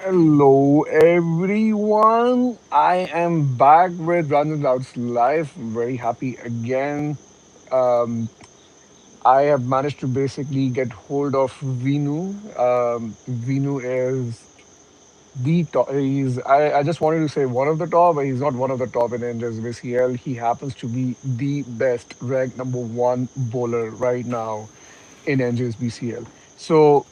Hello, everyone. I am back with RUNs&OUTs live. Very happy again. Um, I have managed to basically get hold of Venu. Venu is the top. I just wanted to say one of the top, but he's not one of the top in NJSBCL. He happens to be the best, ranked number one bowler right now in NJSBCL. So,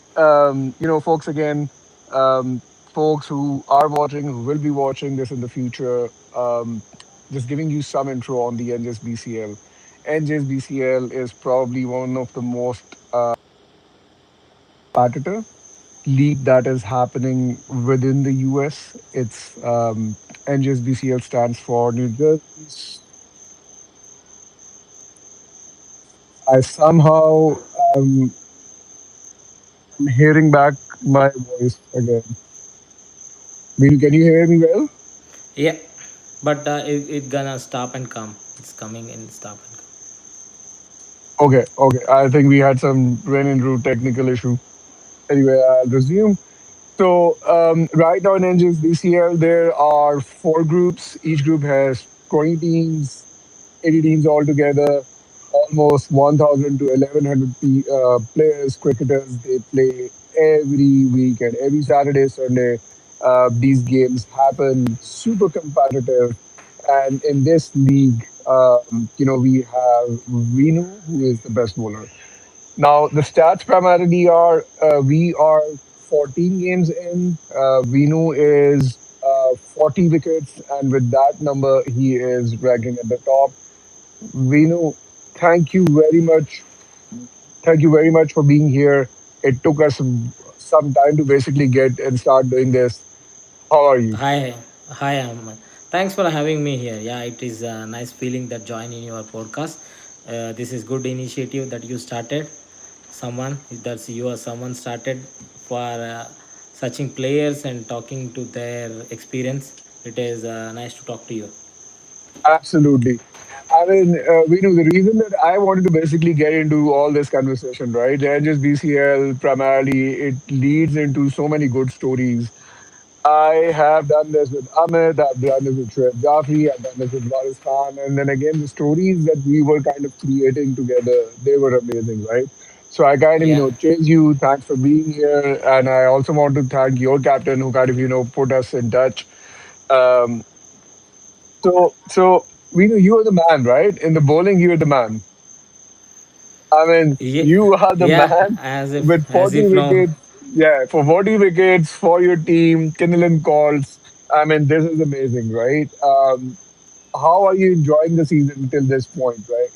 folks, again, um, folks who are watching, who will be watching this in the future, just giving you some intro on the NJSBCL. NJSBCL is probably one of the most competitive league that is happening within the US. It's NJSBCL stands for New Jersey. I somehow am hearing back my voice again. Vinu, can you hear me well? Yeah, but it gonna stop and come. It's coming and stop and come. Okay. I think we had some rain and root technical issue. Anyway, I'll resume. So right now in Engines BCL, there are four groups. Each group has 20 teams, 80 teams altogether, almost 1,000 to 1,100 players, cricketers. They play every weekend, every Saturday, Sunday. These games happen, super competitive. And in this league, we have Venu, who is the best bowler. Now, the stats primarily are we are 14 games in. Venu is 40 wickets, and with that number, he is ranking at the top. Venu, thank you very much. Thank you very much for being here. It took us some time to basically get and start doing this. How are you? Hi, Ahmad. Thanks for having me here. Yeah, it is a nice feeling that join in your podcast. This is good initiative that you started. Someone started for searching players and talking to their experience. It is nice to talk to you. Absolutely. I mean, Venu, the reason that I wanted to basically get into all this conversation, right? And just BCL primarily, it leads into so many good stories. I have done this with Amit, I've done this with Shoaib Jafri, I've done this with Waris Khan, and then again, the stories that we were kind of creating together, they were amazing, right? So I kind of, Yeah, chase you. Thanks for being here. And I also want to thank your captain who kind of, put us in touch. Um, so we know you are the man, right? In the bowling, you are the man. I mean, yeah, you are the yeah. man with As 40 if no. wickets. Yeah, for 40 wickets for your team, Kinnelan calls. I mean, this is amazing, right? How are you enjoying the season till this point, right?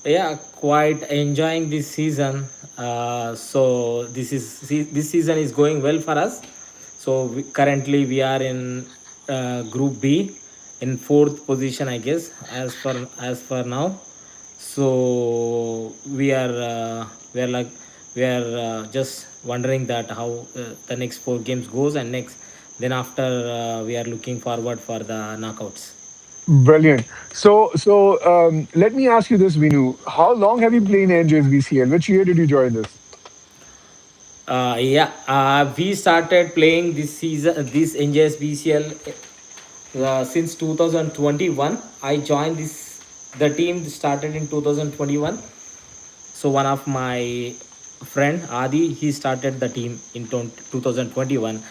Yeah, quite enjoying this season. So this season is going well for us. So currently we are in Group B, in fourth position, I guess, as for now. So we are just wondering that how the next four games goes, and next then after we are looking forward for the knockouts. Brilliant. So let me ask you this, Vinu. How long have you played in NJSBCL? Which year did you join this? Yeah, we started playing this NJSBCL since 2021. I joined the team started in 2021. So one of my friend Adi, he started the team in 2021.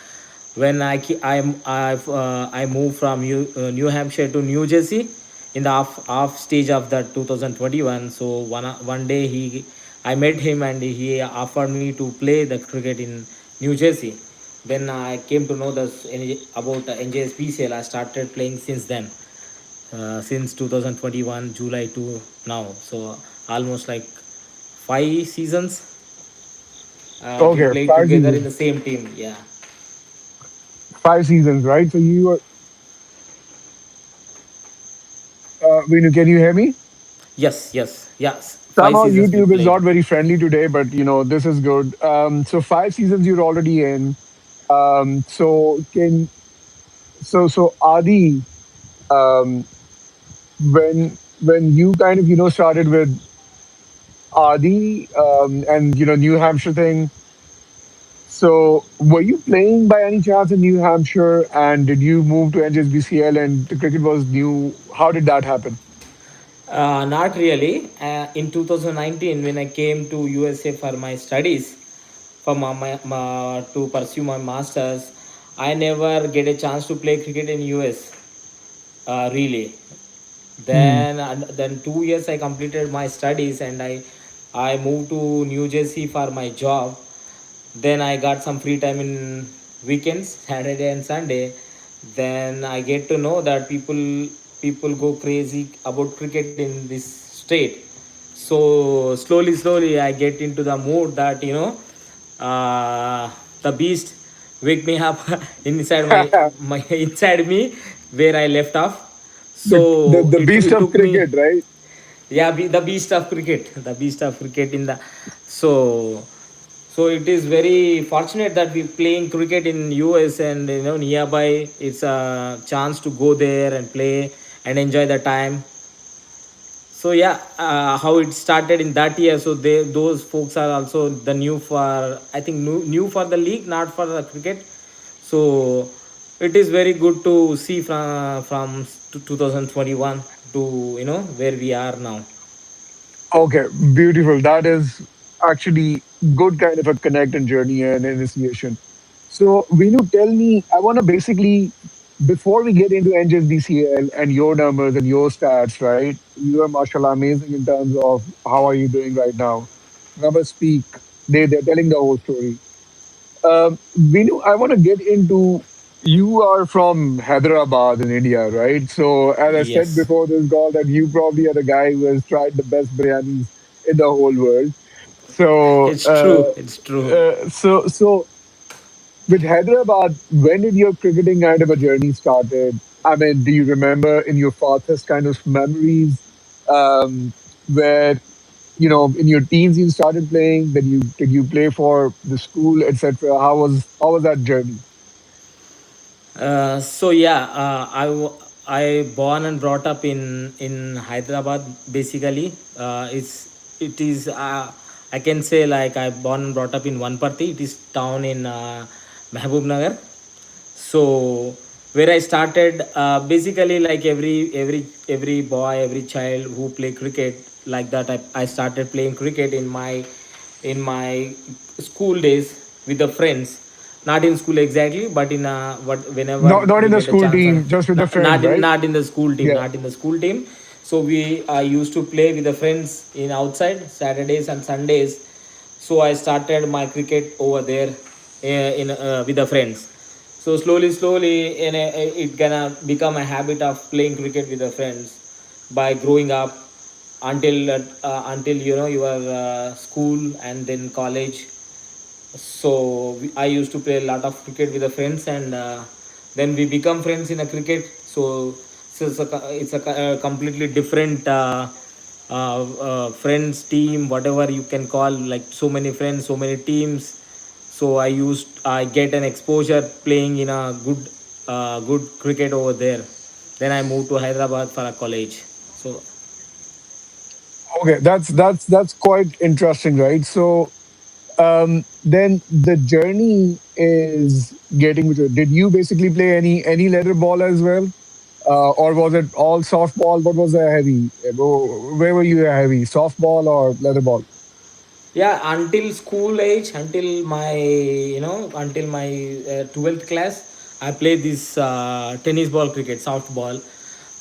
When I moved from New Hampshire to New Jersey in the off stage of the 2021. So one day I met him and he offered me to play the cricket in New Jersey. When I came to know about the NJSPCL, I started playing since then, since 2021 July to now. So almost like 5 seasons we Okay, played five together in the seasons. same team. Yeah. 5 seasons, right? So you were, Vinu, can you hear me? Yes. Five Somehow seasons we YouTube is played. not very friendly today, but this is good. So 5 seasons you're already in. So can so Adi, um, when you kind of started with Adi, and New Hampshire thing. So, were you playing by any chance in New Hampshire? And did you move to NJSBCL and the cricket was new? How did that happen? Not really. In 2019, when I came to USA for my studies, for to pursue my masters, I never get a chance to play cricket in US. Really. Hmm. Then 2 years I completed my studies, and I moved to New Jersey for my job. Then I got some free time in weekends, Saturday and Sunday. Then I get to know that people go crazy about cricket in this state. So slowly I get into the mood that the beast wake me up inside my inside me, where I left off. So The beast it of took me. cricket, right? Yeah, the beast of cricket, the beast of cricket in the. So so it is very fortunate that we playing cricket in US, and nearby it's a chance to go there and play and enjoy the time. So yeah, how it started in that year. So those folks are also the new for, I think, new for the league, not for the cricket. So it is very good to see from 2021 to where we are now. Okay, beautiful. That is actually good kind of a connect and journey and initiation. So, Venu, tell me, I want to basically, before we get into NJSBCL and your numbers and your stats, right? You are, mashallah, amazing in terms of how are you doing right now. Numbers speak. They're telling the whole story. Vinu, I want to get into, you are from Hyderabad in India, right? So, as I said Yes, before this call, that you probably are the guy who has tried the best biryanis in the whole world. So, it's true. It's true. so with Hyderabad, when did your cricketing kind of a journey started? I mean, do you remember in your fastest kind of memories, where in your teens you started playing? Then you did you play for the school, etc. How was that journey? So yeah, I born and brought up in Hyderabad. Basically, it is I can say, like, I born and brought up in Vanparthi. It is town in Mehboob Nagar. So where I started, basically, like every boy, every child who play cricket, like that, I started playing cricket in my school days with the friends. Not in school exactly, but in what whenever Not we in the get a school chance. team, just with the not, friends, not in right? not in the school team, Yeah. not in the school team. So we used to play with the friends in outside Saturdays and Sundays. So I started my cricket over there, in with the friends. So slowly it gonna become a habit of playing cricket with the friends by growing up, until your school and then college. So I used to play a lot of cricket with the friends, and then we become friends in a cricket. So it's a completely different friends team, whatever you can call, like so many friends, so many teams. So I get an exposure playing in a good cricket over there. Then I moved to Hyderabad for a college. So Okay, that's quite interesting, right? So, then the journey is getting to. Did you basically play any leather ball as well, or was it all softball? What was the heavy? Where were you heavy? Softball or leather ball? yeah, until school age, until my 12th class, I played this tennis ball cricket, softball.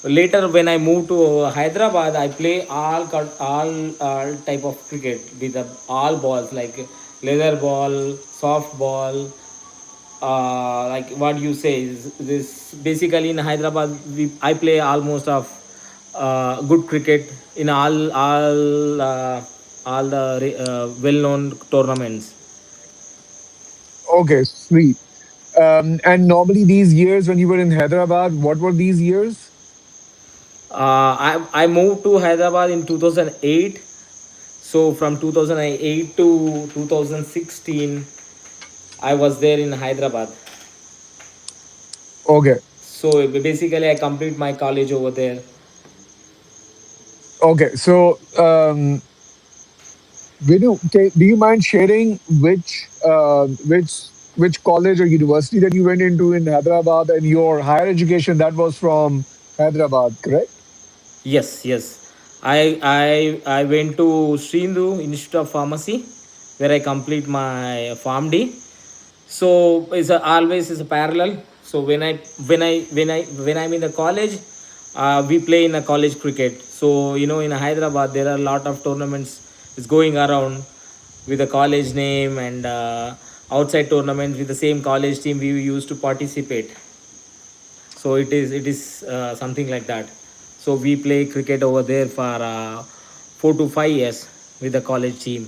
Later when I moved to Hyderabad, I play all type of cricket with all balls, like leather ball, softball, like what you say is this. Basically in Hyderabad, I play almost of good cricket in all the well-known tournaments. Okay, sweet. And normally these years when you were in Hyderabad, what were these years? I moved to Hyderabad in 2008. So from 2008 to 2016, I was there in Hyderabad. Okay, So basically, I complete my college over there. okay. So, Vinu, do you mind sharing which which college or university that you went into in Hyderabad, and your higher education that was from Hyderabad, correct? Yes, yes. I went to Srindu Institute of Pharmacy, where I complete my PharmD. So it's always is a parallel. So when I'm in the college, we play in a college cricket. So in Hyderabad there are a lot of tournaments is going around with the college name, and outside tournaments with the same college team we used to participate. So it is something like that. So we play cricket over there for 4 to 5 years with the college team.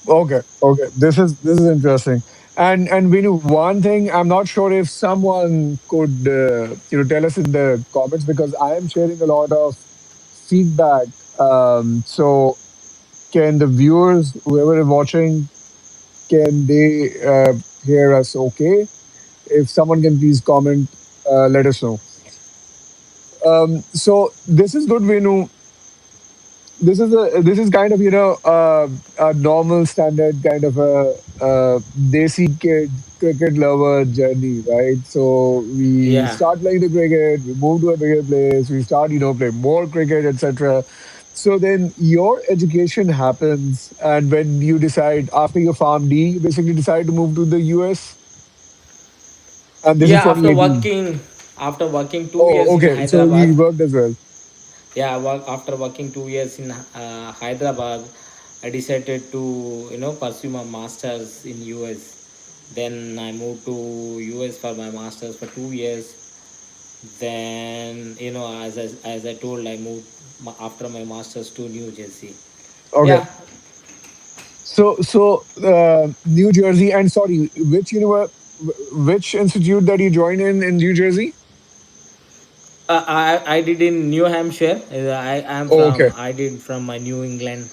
Okay, okay. This is interesting. And we knew one thing. I'm not sure if someone could tell us in the comments, because I am sharing a lot of feedback. So can the viewers, whoever is watching, can they hear us? Okay. If someone can please comment, let us know. So this is good, Venu. This is kind of a normal standard kind of a desi kid cricket lover journey, right? So we Yeah. start playing the cricket, we move to a bigger place, we start play more cricket, etc. So then your education happens, and when you decide after your farm D, you basically decide to move to the US, and this is Yeah, after 2018. working after working 2 years Oh, in okay. So Hyderabad. you worked as well. Yeah, after working 2 years in Hyderabad, I decided to pursue my masters in US. Then I moved to US for my masters for 2 years. Then as I told, I moved after my masters to New Jersey. Okay. Yeah. So, New Jersey, and sorry, which institute that you joined in New Jersey? I did in New Hampshire. Oh, okay, I did from my New England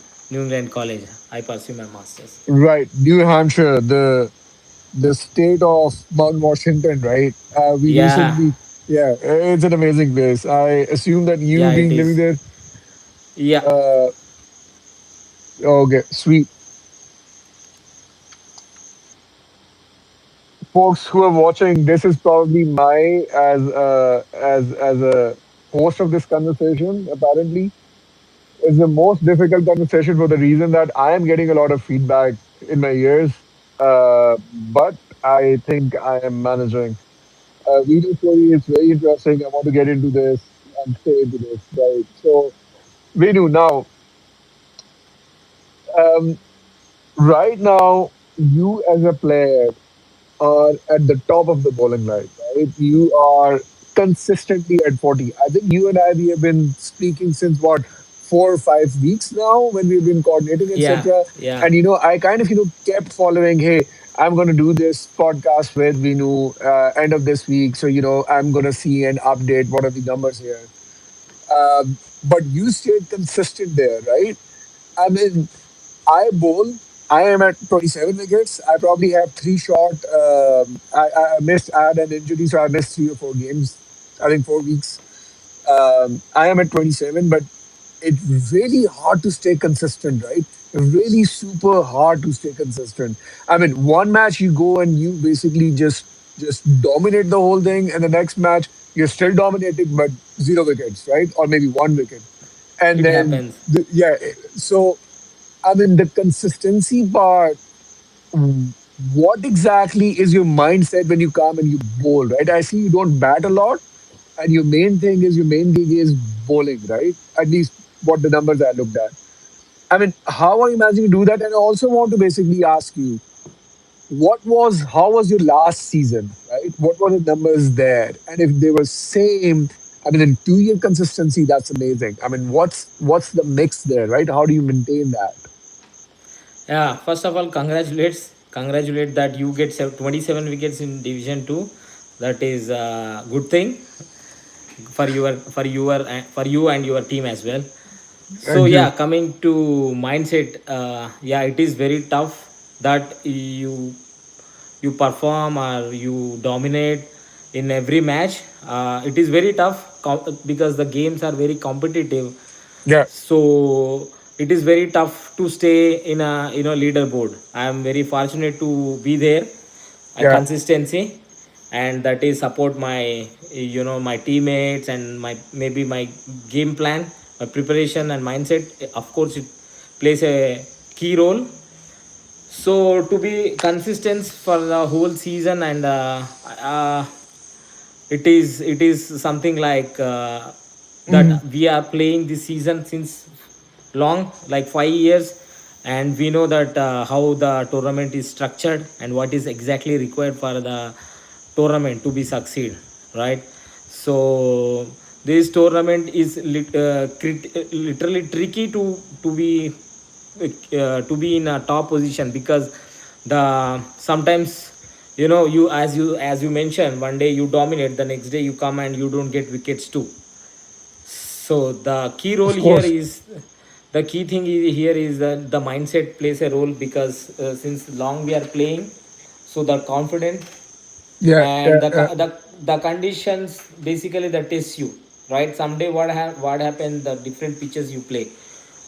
college. I pursue my masters. right, New Hampshire, the state of Mount Washington, right? We Yeah, recently, yeah, it's an amazing place. I assume that you yeah, it being living is. there. Yeah, Uh, okay, sweet. Folks who are watching, this is probably my as a host of this conversation. Apparently, is the most difficult conversation for the reason that I am getting a lot of feedback in my ears. But I think I am managing. Video story is very interesting. I want to get into this and stay into this. Right. So, Vinu, now, um, right now, you as a player are at the top of the bowling line, right? You are consistently at 40. I think you and I, we have been speaking since what, 4 or 5 weeks now when we've been coordinating, yeah, etc. yeah. And, I kind of, kept following, hey, I'm going to do this podcast with Vinu end of this week. So, I'm going to see and update what are the numbers here. But you stayed consistent there, right? I mean, I bowl. I am at 27 wickets. I probably have three short. I missed. I had an injury, so I missed 3 or 4 games. I think 4 weeks. I am at 27, but it's really hard to stay consistent, right? Really super hard to stay consistent. I mean, one match you go and you basically just dominate the whole thing, and the next match you're still dominating, but 0 wickets, right? Or maybe 1 wicket, and It then happens. yeah. So I mean, the consistency part, what exactly is your mindset when you come and you bowl, right? I see you don't bat a lot, and your main thing is your main gig is bowling, right? At least what the numbers I looked at. I mean, how are you managing to do that? And I also want to basically ask you, how was your last season, right? What were the numbers there? And if they were same, I mean, in 2 year consistency, that's amazing. I mean, what's the mix there, right? How do you maintain that? Yeah, first of all, congratulate that you get 27 wickets in Division Two. That is a good thing for you and your team as well. So Thank yeah, you. coming to mindset, yeah, it is very tough that you perform or you dominate in every match. It is very tough because the games are very competitive. Yeah. So it is very tough to stay in a leaderboard. I am very fortunate to be there. Yeah, consistency, and that is support my, my teammates, and my maybe my game plan, my preparation and mindset. Of course, it plays a key role. So to be consistent for the whole season, and it is something like hmm, that we are playing this season since long, like 5 years, and we know that how the tournament is structured and what is exactly required for the tournament to be succeed, right? So this tournament is literally tricky to be in a top position, because the sometimes, you mentioned, one day you dominate, the next day you come and you don't get wickets too. So the key role of here course. is, the key thing here is that the mindset plays a role, because since long we are playing, so the confident, Yeah, and yeah, the yeah. the conditions basically that test you, right? Someday what happened, the different pitches you play.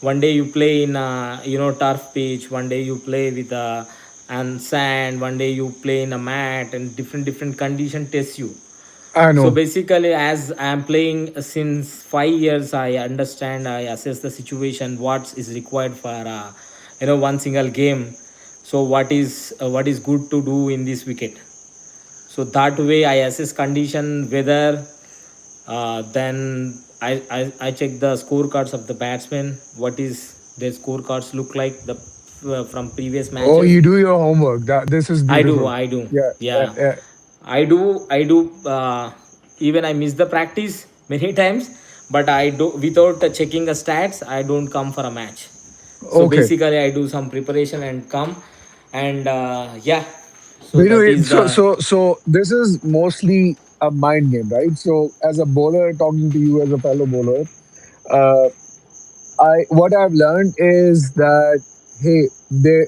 One day you play in turf pitch, one day you play with and sand, one day you play in a mat, and different condition test you. I So know. basically, as I'm playing since 5 years, I understand, I assess the situation, what is required for one single game. So what is good to do in this wicket. So that way I assess condition, weather. Then I check the scorecards of the batsmen. What is their scorecards look like, the from previous Oh, matches. you do your homework. That this is I do, beautiful. I do. Yeah, yeah, Yeah, yeah. I do. Even I miss the practice many times, but I do, without checking the stats, I don't come for a match. So Okay. basically, I do some preparation and come, and yeah. So We do that it. is the. So this is mostly a mind game, right? So as a bowler, talking to you as a fellow bowler, uh, I what I've learned is that hey, there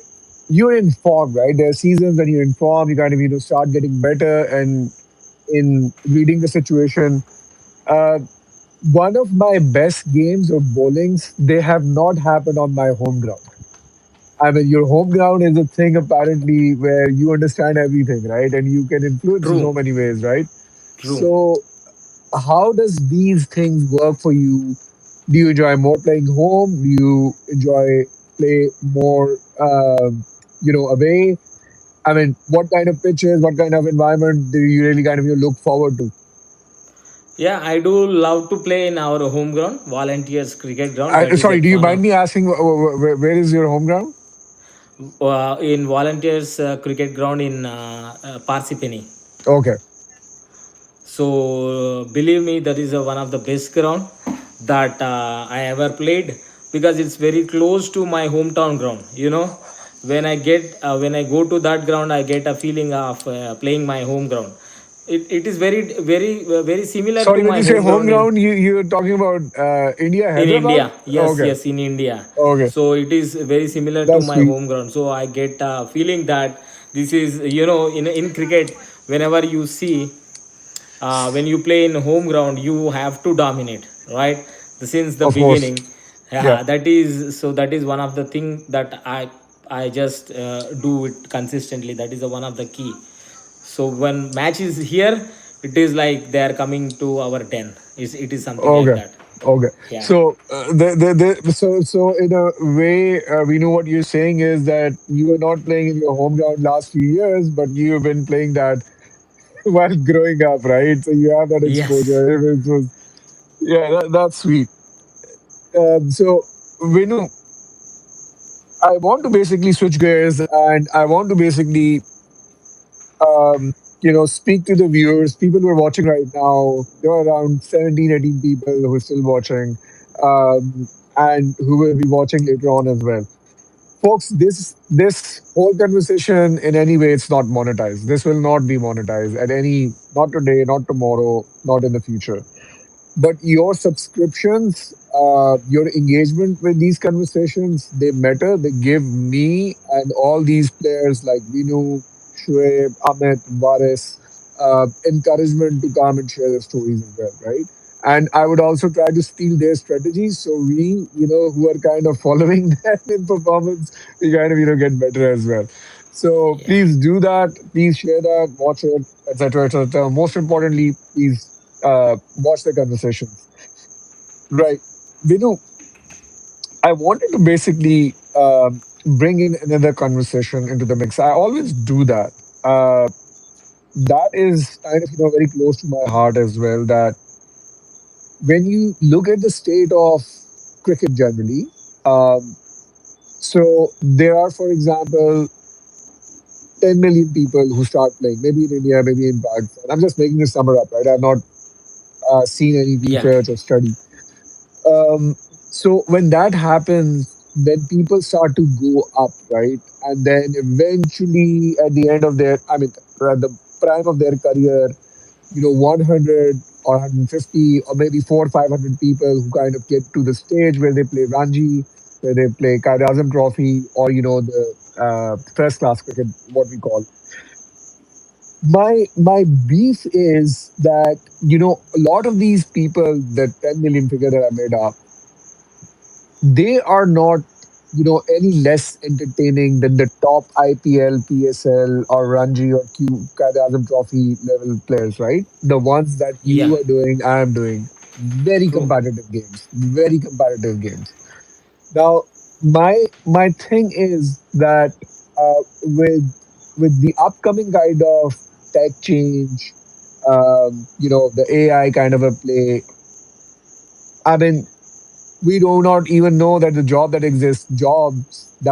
you're in form, right? There are seasons when you're in form, you kind of start getting better and in reading the situation. Uh, One of my best games of bowlings, they have not happened on my home ground. I mean, your home ground is a thing apparently where you understand everything, right? And you can influence in True, so many ways, right? true. So, how does these things work for you? Do you enjoy more playing home? Do you enjoy play more, away? I mean, what kind of pitches, what kind of environment do you really kind of look forward to? Yeah, I do love to play in our home ground, Volunteers Cricket Ground. That is Sorry, at do you one mind of me asking where is your home ground? in Volunteers Cricket Ground in Parsippany. Okay. So believe me, that is one of the best ground that I ever played, because it's very close to my hometown ground. When I go to that ground, I get a feeling of playing my home ground. It is very similar to Sorry, when my you say home home ground in ground, you're talking about India, India. Hyderabad? Yes, Okay. yes, in India. Okay. So it is very similar to That's my sweet. home ground, so I get a feeling that this is, in cricket, whenever you see, when you play in home ground, you have to dominate, right? Since the Of course. beginning. Yeah. Yeah, that is one of the thing that I just do it consistently. That is the one of the key. So when match is here, it is like they are coming to our den. It is something like Okay. that. Okay. Yeah. So, so in a way, we know what you're saying is that you were not playing in your home ground last few years, but you've been playing that while growing up, right? So you have that Yes. exposure. Yeah, that's sweet. So, Vinu, I want to basically switch gears and I want to basically speak to the viewers, people who are watching right now. There are around 17, 18 people who are still watching and who will be watching later on as well. Folks, this whole conversation in any way, it's not monetized. This will not be monetized at any, not today, not tomorrow, not in the future. But your subscriptions, your engagement with these conversations, they matter. They give me and all these players like Vinu, Shoaib, Amit, Varis, encouragement to come and share their stories as well, right? And I would also try to steal their strategies. So we, who are kind of following them in performance, we kind of, get better as well. So Yeah. please do that. Please share that, watch it, etc., etc. Most importantly, please watch the conversations. Right. Vinu, I wanted to basically bring in another conversation into the mix. I always do that. Uh, that is kind of very close to my heart as well. That when you look at the state of cricket generally, um, so there are, for example, 10 million people who start playing, maybe in India, maybe in Pakistan. I'm just making this number up, right? I've not seen any Yeah. research or study. Um, so when that happens, then people start to go up, right? And then eventually, at the end of their, I mean, at the prime of their career, 100 or 150 or maybe 400 500 people who kind of get to the stage where they play Ranji, where they play Qaid Azam Trophy, or the first class cricket, what we call. My beef is that a lot of these people, the 10 million figure that I made up, they are not any less entertaining than the top IPL, PSL, or Ranji or Qaid Azam Trophy level players, right? The ones that Yeah. you are doing, I am doing. Very True. competitive games. Very competitive games. Now, my thing is that with the upcoming kind of tech change, the AI kind of a play. I mean, we do not even know that the jobs that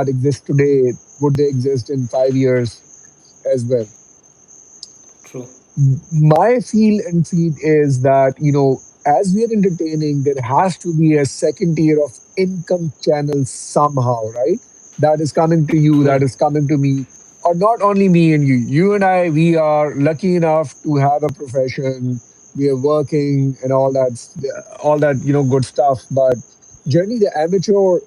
exist today, would they exist in 5 years as well. True. My feel and feed is that as we are entertaining, there has to be a second tier of income channel somehow, right? That is coming to you, True. that is coming to me, or not only me and you and I. We are lucky enough to have a profession, we are working and all that good stuff. But generally the amateur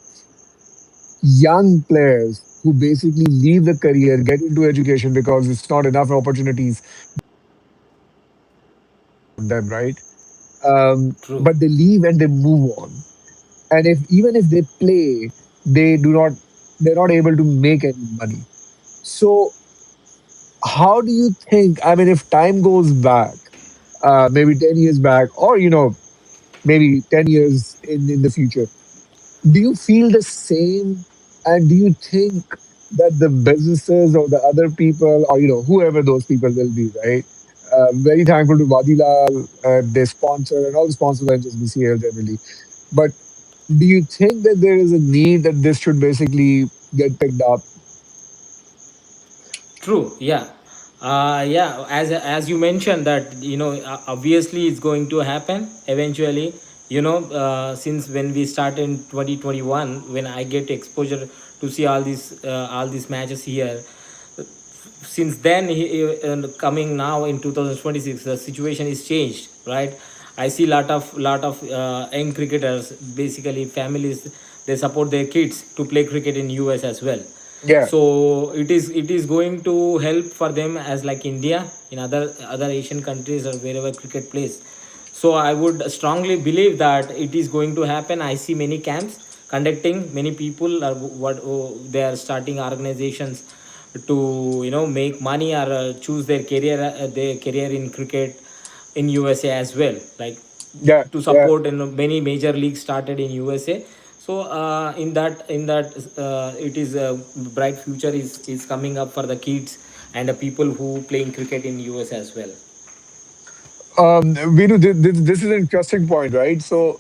young players who basically leave the career, get into education because it's not enough opportunities for them, right? True. But they leave and they move on. And if even if they play, they do not, they're not able to make any money. So how do you think? I mean, if time goes back, maybe 10 years back, or maybe 10 years in the future, do you feel the same? And do you think that the businesses or the other people, or whoever those people will be, right? Very thankful to Vadilal, their sponsor, and all the sponsors of NJSBCL generally. But do you think that there is a need that this should basically get picked up? True. Yeah. Yeah. As you mentioned that obviously it's going to happen eventually. Since when we start in 2021, when I get exposure to see all these matches here, since then coming now in 2026, the situation is changed, right? I see lot of young cricketers, basically families, they support their kids to play cricket in US as well. Yeah, So it is going to help for them as like India, in other Asian countries or wherever cricket plays. So I would strongly believe that it is going to happen. I see many camps conducting, many people are they are starting organizations to make money or choose their career in cricket in USA as well, like yeah, to yeah. support. And many major leagues started in USA. So in that it is a bright future is coming up for the kids and the people who playing cricket in US as well. We do. This is an interesting point, right? So,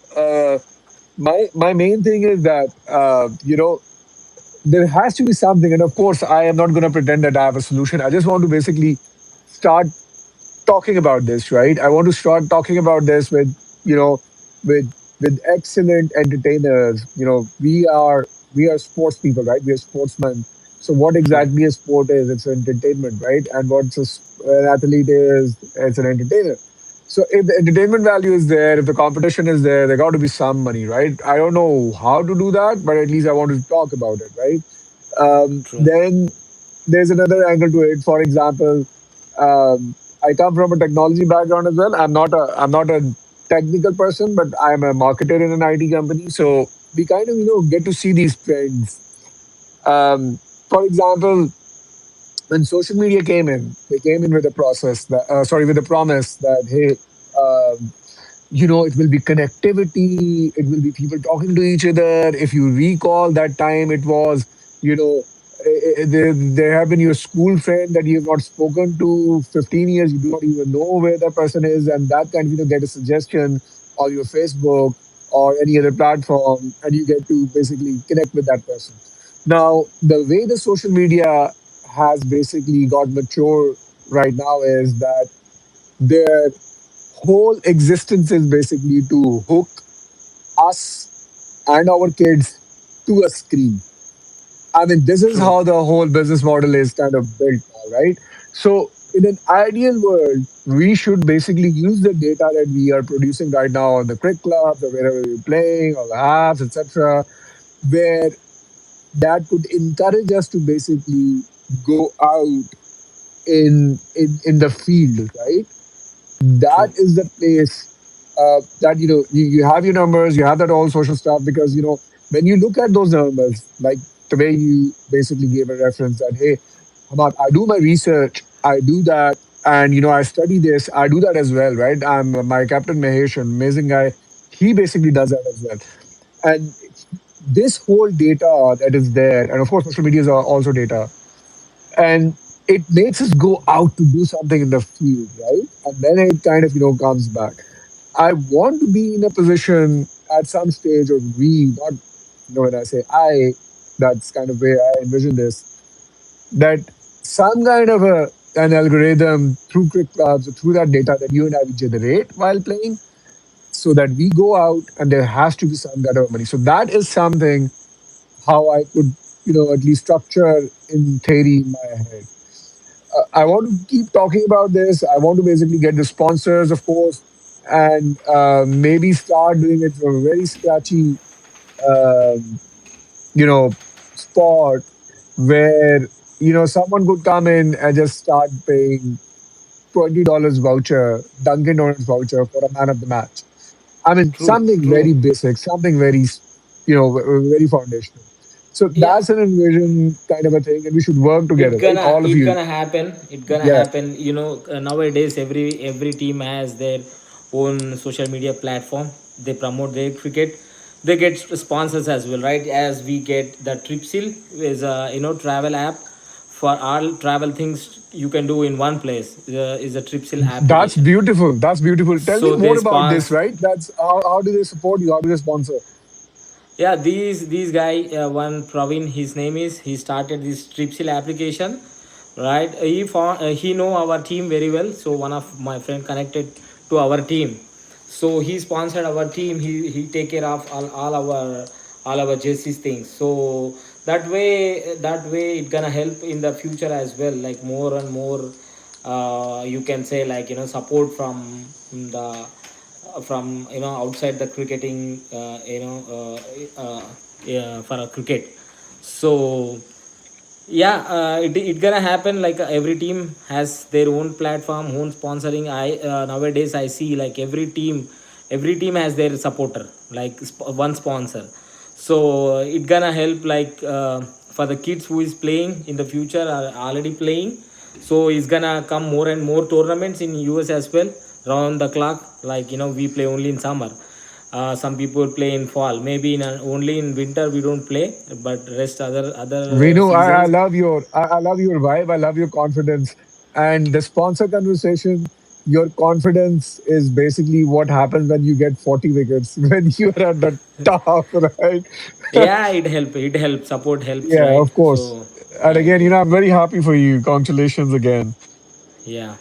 my main thing is that there has to be something, and of course, I am not going to pretend that I have a solution. I just want to basically start talking about this, right? I want to start talking about this with, you know, with excellent entertainers. We are sports people, right? We are sportsmen. So what True. exactly a sport is? It's entertainment, right? And an athlete is, it's an entertainer. So if the entertainment value is there, if the competition is there got to be some money, right? I don't know how to do that, but at least I want to talk about it, right? True. Then there's another angle to it. For example, I come from a technology background as well. I'm not a technical person, but I'm a marketer in an IT company. So we kind of get to see these trends. For example, when social media came in, they came in with a process that, sorry, with a promise that, hey, it will be connectivity, it will be people talking to each other. If you recall that time, it was, you know, there have been your school friend that you have not spoken to 15 years, you do not even know where that person is, and that kind of, get a suggestion on your Facebook or any other platform, and you get to basically connect with that person. Now, the way the social media has basically got mature right now is that their whole existence is basically to hook us and our kids to a screen. I mean, this is True. how the whole business model is kind of built now, right? So, in an ideal world, we should basically use the data that we are producing right now on the cricket clubs or wherever we're playing or the apps, etc., where that could encourage us to basically go out in the field, right? That True. is the place that you have your numbers, you have that all social stuff, because when you look at those numbers, like the way you basically gave a reference that, hey, Hamad, I do my research, I do that, and I study this, I do that as well, right? My captain Mahesh, an amazing guy, he basically does that as well. And this whole data that is there, and of course social media is also data, and it makes us go out to do something in the field, right? And then it kind of comes back. I want to be in a position at some stage, or we, not when I say I, that's kind of where I envision this, that some kind of an algorithm through cricket clubs or through that data that you and I will generate while playing, so that we go out and there has to be some kind of money. So that is something how I could, at least structure in theory in my head. I want to keep talking about this. I want to basically get the sponsors, of course, and maybe start doing it from a very scratchy, um, you know, spot where someone could come in and just start paying $20 voucher, Dunkin' Donuts voucher for a man of the match. I mean, True. something True. very basic, something very, very foundational. So Yeah. that's an envision kind of a thing, and we should work together, right? All of It you. gonna happen. It gonna Yeah. happen. Nowadays every team has their own social media platform. They promote their cricket. They get sponsors as well, right? As we get the Tripsil is a travel app for all travel things you can do in one place. Is a Tripsil That's application. beautiful. That's beautiful. Tell me So more they about this, sponsor. right? That's how do they support you? How do they sponsor? Yeah, these guy, one Praveen, his name is, he started this Tripsil application, right? He know our team very well, so one of my friend connected to our team, so he sponsored our team. He take care of all our jerseys things. So that way it gonna help in the future as well, like more and more, you can say, like support from outside the cricketing, yeah, for a cricket. So yeah, it gonna happen, like every team has their own platform, own sponsoring. Nowadays I see like every team has their supporter, like one sponsor. So it gonna help, like for the kids who is playing in the future, are already playing. So it's gonna come more and more tournaments in US as well, round the clock. Like we play only in summer. Some people play in fall, maybe only in winter we don't play, but rest other Venu, I seasons. love I love your vibe. I love your confidence. And the sponsor conversation, your confidence is basically what happens when you get 40 wickets, when you are at the top, right? Yeah, it helps, support helps, Yeah, right? of course. So And yeah, again, I'm very happy for you. Congratulations again. yeah,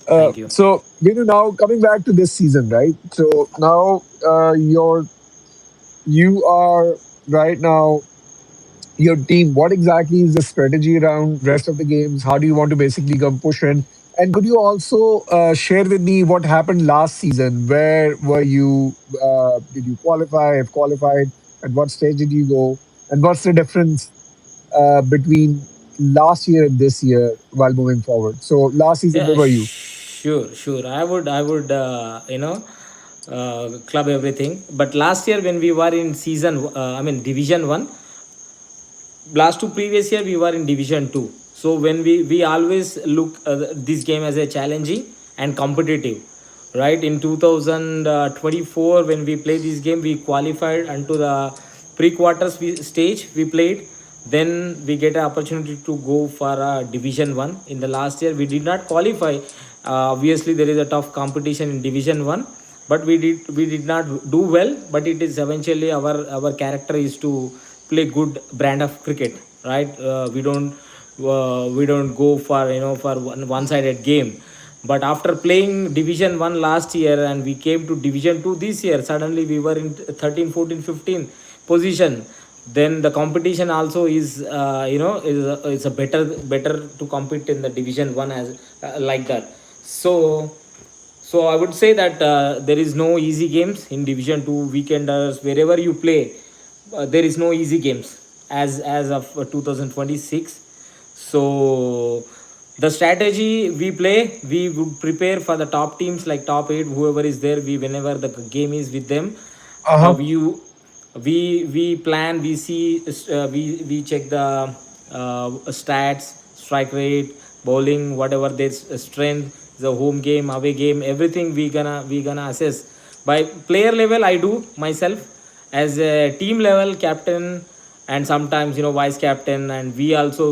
thank you. So, Vinu, now coming back to this season, right? So now you are right now your team. What exactly is the strategy around rest of the games? How do you want to basically come push in? And could you also share with me what happened last season? Where were you? Did you qualify? If qualified, at what stage did you go? And what's the difference between last year and this year while moving forward? So last season, where Yeah, were you? sure. I would club everything. But last year when we were in season, I mean Division 1, last two previous year we were in Division 2. So when we always look this game as a challenging and competitive, right? In 2024 when we played this game, we qualified unto the pre-quarters stage we played. Then we get an opportunity to go for division 1. In the last year we did not qualify. Obviously there is a tough competition in division 1, but we did not do well. But it is eventually our character is to play good brand of cricket, right? We don't go for for one sided game. But after playing division 1 last year and we came to division 2 this year, suddenly we were in 13, 14, 15 position. Then the competition also is is a better to compete in the division 1 as like that. So I would say that there is no easy games in division 2 weekenders wherever you play. There is no easy games as of 2026. So the strategy we play, we would prepare for the top teams like top 8, whoever is there. We whenever the game is with them, Uh-huh. we plan, we see, we check the stats, strike rate, bowling, whatever their strength, the home game, away game, everything we gonna assess by player level. I do myself as a team level captain, and sometimes vice captain, and we also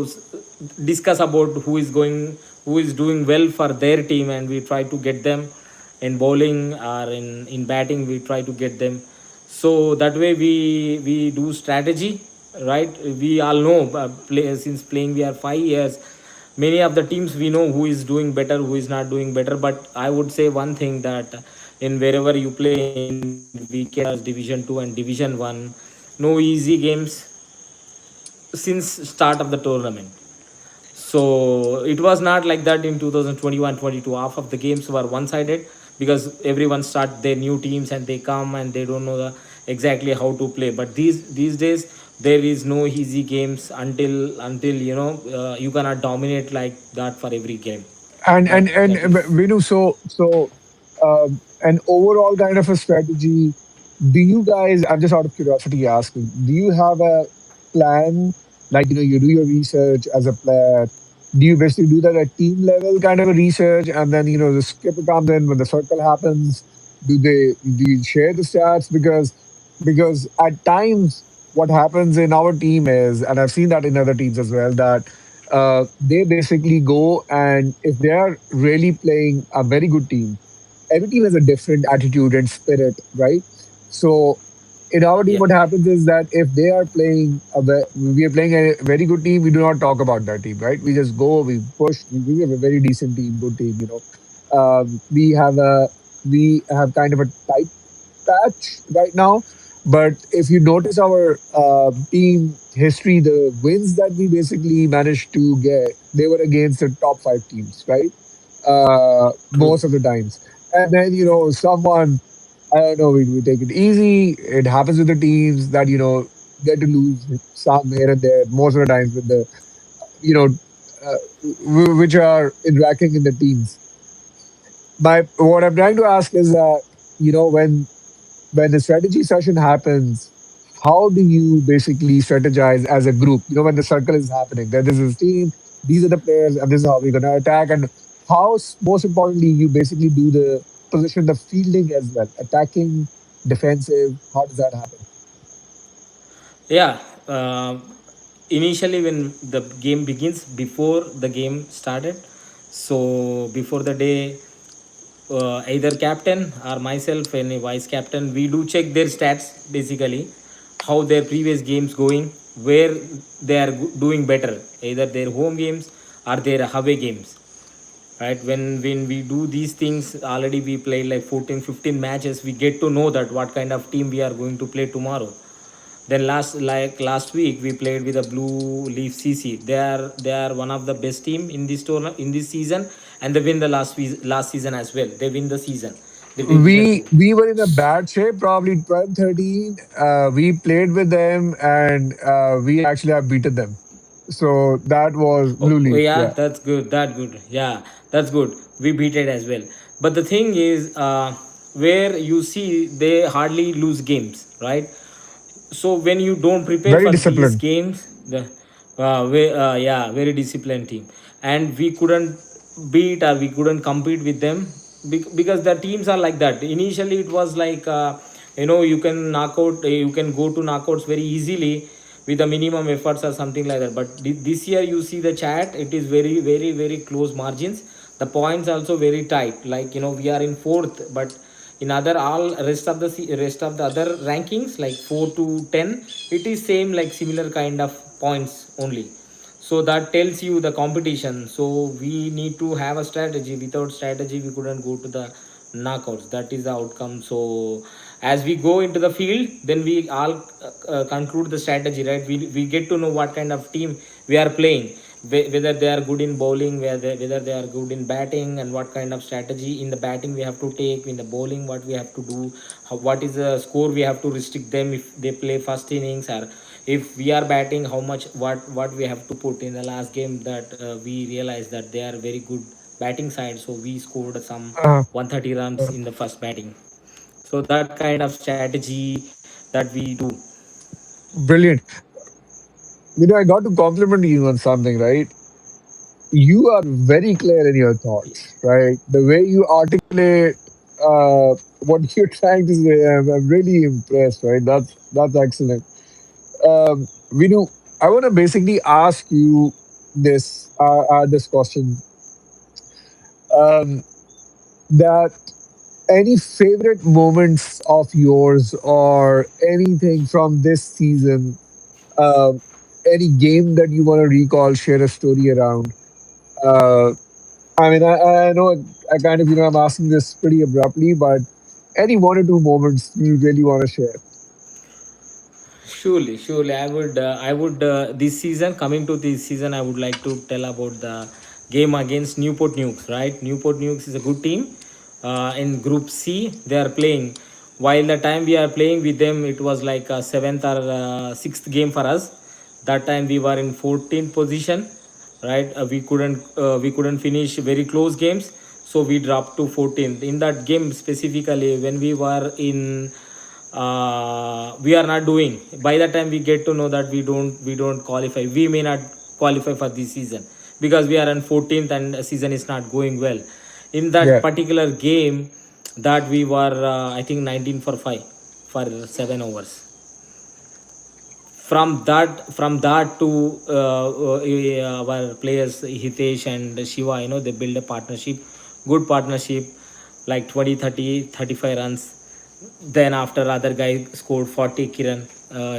discuss about who is doing well for their team, and we try to get them in bowling or in batting. We try to get them. So that way we do strategy, right? We all know, since playing we are 5 years, many of the teams we know who is doing better, who is not doing better. But I would say one thing, that in wherever you play in weekend division 2 and division 1, no easy games since start of the tournament. So it was not like that in 2021-22. Half of the games were one sided, because everyone start their new teams and they come and they don't know exactly how to play. But these days there is no easy games until you cannot dominate like that for every game, right? And That is. Vinu, an overall kind of a strategy. Do you guys? I'm just out of curiosity asking. Do you have a plan? Like you do your research as a player. Do you basically do that at team level kind of a research, and then the skipper comes in when the circle happens? Do you share the stats? Because at times what happens in our team is, and I've seen that in other teams as well, that they basically go, and if they are really playing a very good team, every team has a different attitude and spirit, right? So in our team, Yeah. what happens is that if they are playing, we are playing a very good team, we do not talk about that team, right? We just go, we push. We have a very decent team, good team. We have kind of a tight patch right now. But if you notice our team history, the wins that we basically managed to get, they were against the top five teams, right? True. Most of the times. And then, someone, I don't know, we take it easy. It happens with the teams that, get to lose some here and there, most of the times with the, you know, which are interacting in the teams. What I'm trying to ask is that, when the strategy session happens, how do you basically strategize as a group? When the circle is happening, that this is team, these are the players, and this is how we're going to attack. And how, most importantly, you basically do the position, the fielding as well, attacking, defensive. How does that happen? Yeah. Initially when the game begins, before the game started, so before the day, either captain or myself and a vice captain, we do check their stats, basically how their previous games going, where they are doing better, either their home games or their away games, right? When we do these things, already we played like 14, 15 matches, we get to know that what kind of team we are going to play tomorrow. Then last week we played with the Blue Leaf CC. They are one of the best team in this tournament, in this season, and they win the last season as well. They win the season, the division We two. we were in a bad shape, probably 12, 13. We played with them, and we actually have beaten them. So that was Blue Oh Leaf. yeah, Yeah, that's good. That good. Yeah, that's good. We beat it as well. But the thing is, where you see they hardly lose games, right? So when you don't prepare very for these disciplined. games, Yeah, very disciplined team, and we couldn't beat or we couldn't compete with them because the teams are like that. Initially, it was like you can knock out, you can go to knockouts very easily with the minimum efforts or something like that. But this year, you see the chat, it is very, very, very close margins. The points also very tight. Like we are in fourth, but in other all rest of the other rankings like 4 to 10, it is same like similar kind of points only. So that tells you the competition. So we need to have a strategy. Without strategy we couldn't go to the knockouts. That is the outcome. So as we go into the field, then we all conclude the strategy, right? We get to know what kind of team we are playing, whether they are good in bowling, whether they are good in batting, and what kind of strategy in the batting we have to take, in the bowling what we have to do, what is the score we have to restrict them if they play first innings, or if we are batting, how much what we have to put in the last game. That we realize that they are very good batting side, so we scored some Uh, 130 runs in the first batting. So that kind of strategy that we do. Brilliant. I got to compliment you on something, right? You are very clear in your thoughts, right? The way you articulate what you're trying to say, I'm really impressed, right? That's excellent. Vinu, I want to basically ask you this question. Um, that any favorite moments of yours or anything from this season, um, any game that you want to recall, share a story around. Uh, I mean, I know I kind of, I'm asking this pretty abruptly, but any one or two moments you really want to share. Surely, surely, I would. This season, coming to this season, I would like to tell about the game against Newport Nukes. Right, Newport Nukes is a good team. In Group C, they are playing. While the time we are playing with them, it was like a seventh or sixth game for us. That time we were in 14th position, right? We couldn't finish very close games, so we dropped to 14th. In that game specifically, when we were in we are not doing, by the time we get to know that we don't qualify, we may not qualify for this season because we are on 14th and season is not going well. In that Yeah. particular game, that we were I think 19 for 5 for 7 overs. From that to our players Hitesh and Shiva, they build a partnership, good partnership, like 20, 30, 35 runs. Then after other guy scored 40, Kiran,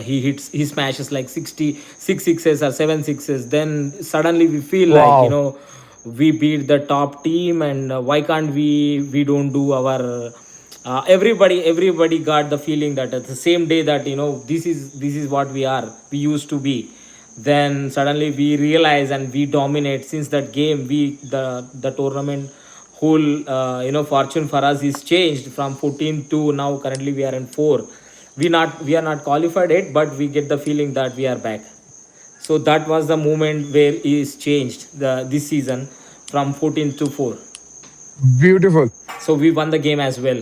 he smashes like 66 sixes or 7 sixes. Then suddenly we feel like, Wow. we beat the top team, and why can't we don't do our everybody got the feeling that at the same day that this is what we used to be. Then suddenly we realize and we dominate. Since that game, the tournament whole fortune for us is changed from 14 to now currently we are in 4. We are not qualified yet, but we get the feeling that we are back. So that was the moment where is changed this season from 14 to 4. Beautiful. So we won the game as well.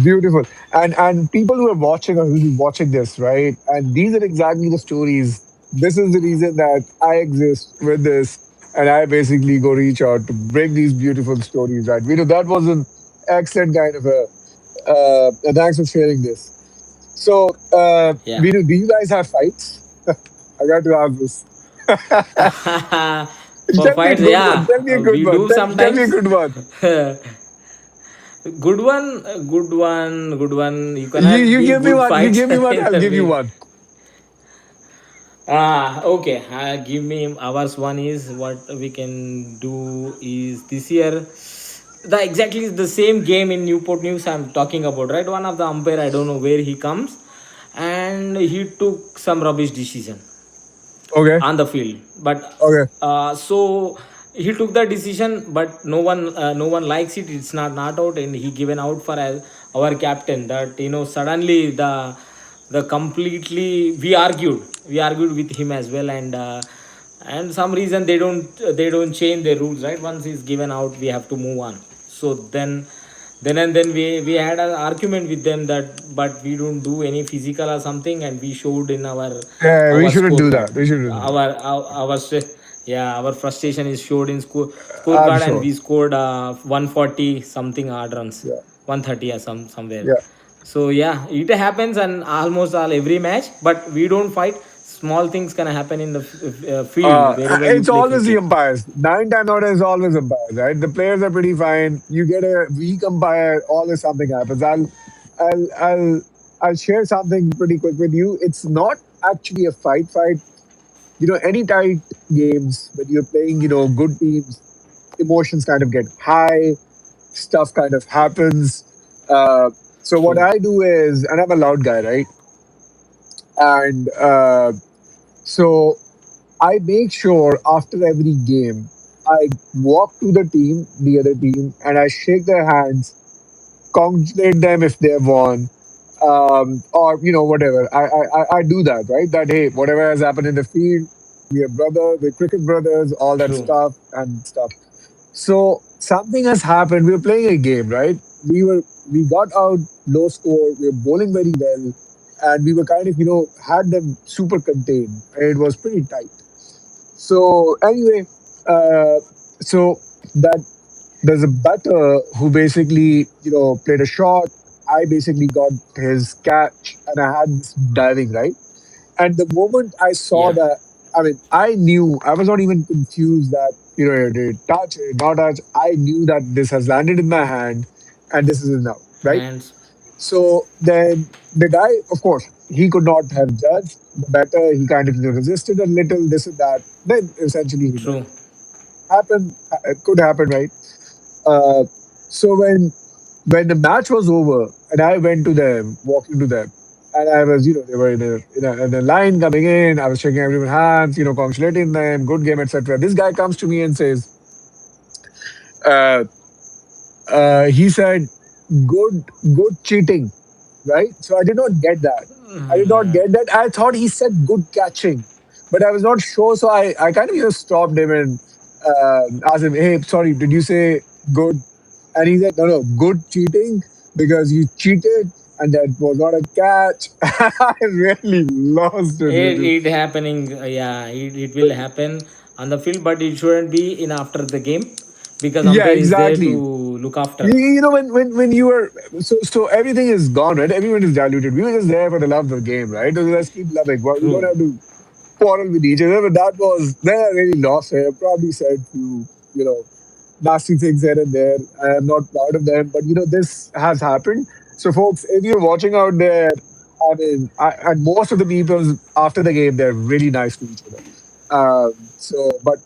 Beautiful. And people who are watching or who will be watching this, right? And these are exactly the stories. This is the reason that I exist with this. And I basically go reach out to bring these beautiful stories, right? That was an excellent kind of a thanks for sharing this. So, Yeah. do you guys have fights? I got to ask this. For Tell me a fights, good one. yeah, Tell me a good we one. do Tell me a sometimes. good one. Good one, good one, good one. You cannot You give give me good one. You fights give me one. in I'll the give you way. one. Okay. Give me ours. One is what we can do is this year. The exactly the same game in Newport News I'm talking about, right? One of the umpire, I don't know where he comes, and he took some rubbish decision Okay. on the field. But Okay. so he took the decision, but no one likes it. It's not out, and he given out for our captain. That suddenly the completely we argued with him as well, and some reason they don't change their rules, right? Once he's given out, we have to move on. So then Then and then we had an argument with them that, but we don't do any physical or something, and we showed in Yeah, we our shouldn't do scorecard. that. We shouldn't do that. Yeah, our frustration is showed in I'm scorecard, and sure. we scored 140 something hard runs, Yeah, 130 or somewhere. yeah. So yeah, it happens and almost all every match, but we don't fight. Small things can happen in the field wherever you It's play always the cricket. umpires. 9 times out, it's always umpires, right? The players are pretty fine. You get a weak umpire, always something happens. I'll, I'll, I'll share something pretty quick with you. It's not actually a fight. Any tight games when you're playing, good teams, emotions kind of get high, stuff kind of happens. Uh, so what True, I do is, and I'm a loud guy, right? And so I make sure after every game, I walk to the other team, and I shake their hands, congratulate them if they won, or whatever. I do that, right? That hey, whatever has happened in the field, we are brothers, we're cricket brothers, all that true. stuff and stuff. So something has happened. We were playing a game, right? We got out low score. We were bowling very well, and we were kind of had them super contained. It was pretty tight. So anyway, uh, so that there's a batter who basically played a shot. I basically got his catch, and I had this diving right. And the moment I saw Yeah, that, I mean, I knew I was not even confused that did it touch, did it not touch. I knew that this has landed in my hand, and this is enough, right? hands. So then the guy, of course, he could not have judged the better. He kind of resisted a little, this and that. Then essentially he True. missed. It could happen, right? Uh, so when the match was over, and I went to them, walking to them, and I was, they were in a line coming in. I was shaking everyone's hands, congratulating them, good game, etc. This guy comes to me and says, uh, he said, "Good, good cheating." Right? So I did not get that. I did not get that. I thought he said good catching, but I was not sure. So I kind of stopped him and asked him, "Hey, sorry, did you say good?" And he said, "No, no, good cheating because you cheated and that was not a catch." I really lost it, Venu. It happening, yeah, it will happen on the field, but it shouldn't be in after the game, because Yeah, umpire is there to exactly. look after. When you were so everything is gone, right? Everyone is diluted. We were just there for the love of the game, right? So let's keep loving. Well, we don't True, have to quarrel with each other. But then I really lost it. I probably said few, nasty things here and there. I am not proud of them, but this has happened. So, folks, if you're watching out there, I mean, and most of the people after the game, they're really nice to each other. But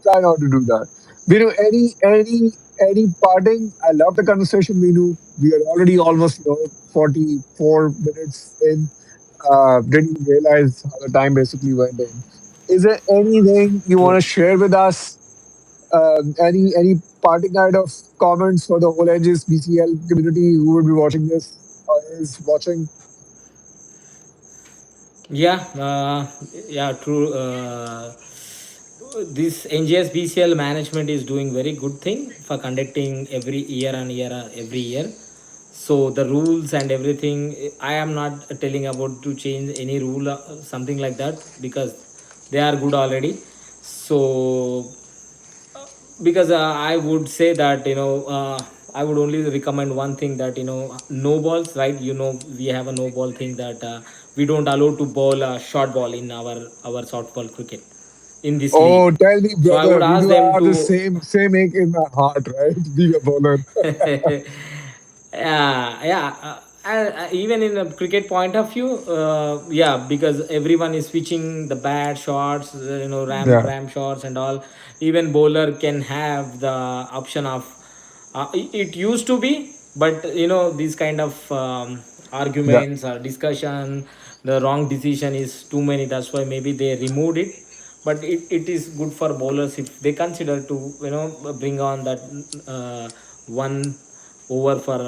try not to do that. Vinu, any parting? I love the conversation, Vinu. We are already almost 44 minutes in. Didn't even realize how the time basically went in. Is there anything you want true. to share with us? Any parting kind of comments for the whole Edges BCL community who would be watching this or is watching? Yeah, yeah, true. This NJSBCL management is doing very good thing for conducting every year and year every year. So the rules and everything, I am not telling about to change any rule, something like that, because they are good already. So because I would say that I would only recommend one thing, that no balls, right? We have a no ball thing, that we don't allow to bowl a short ball in our softball cricket in this league. Oh, tell me, So I would brother, we ask do them have the to same ache in my heart, right? Being a bowler. yeah, and even in a cricket point of view, yeah, because everyone is switching the bad shots, Yeah, ram shots and all. Even bowler can have the option of, it used to be, but these kind of yeah. arguments or discussion, the wrong decision is too many, that's why maybe they removed it. But it is good for bowlers if they consider to bring on that one over for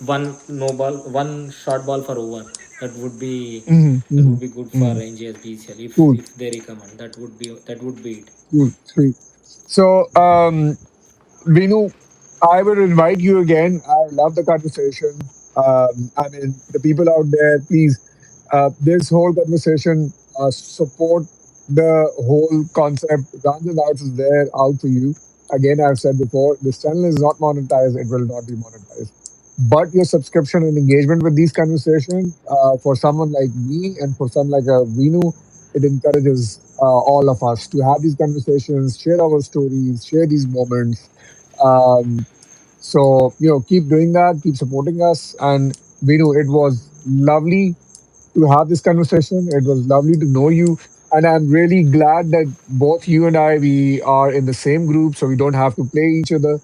one no ball, one short ball for over. That would be Hmm, that hmm, would be good for hmm. NJSBCL Cool, if they recommend. That would be it. cool, sweet. So, Vinu, I will invite you again. I love the conversation. I mean, the people out there, please, this whole conversation, support the whole concept. Runs and outs is there out for you. Again, I've said before, this channel is not monetized. It will not be monetized. But your subscription and engagement with these conversations, for someone like me and for someone like a Venu, it encourages all of us to have these conversations, share our stories, share these moments. Um, so, keep doing that, keep supporting us. And Vinu, it was lovely to have this conversation. It was lovely to know you. And I'm really glad that both you and I, we are in the same group, so we don't have to play each other.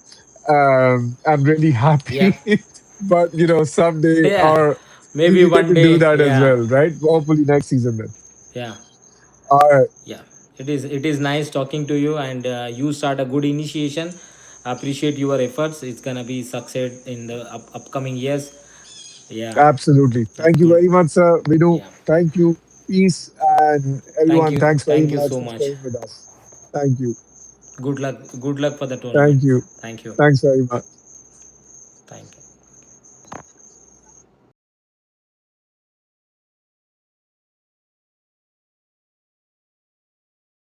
I'm really Yeah. happy. But, someday Yeah. our Maybe we get one to do day. that as Yeah. well, right? Hopefully next season then. Yeah. All right. Yeah. It is nice talking to you, and you start a good initiation. Appreciate your efforts. It's gonna be succeed in the upcoming years. Yeah. Absolutely. Thank you Good. very much, sir. Vinu, Yeah. thank you. Peace. And Thank everyone, you. thanks very Thank you much so for much. staying with us. Thank you. Good luck. Good luck for the tournament. Thank you. Thank you. Thanks very much.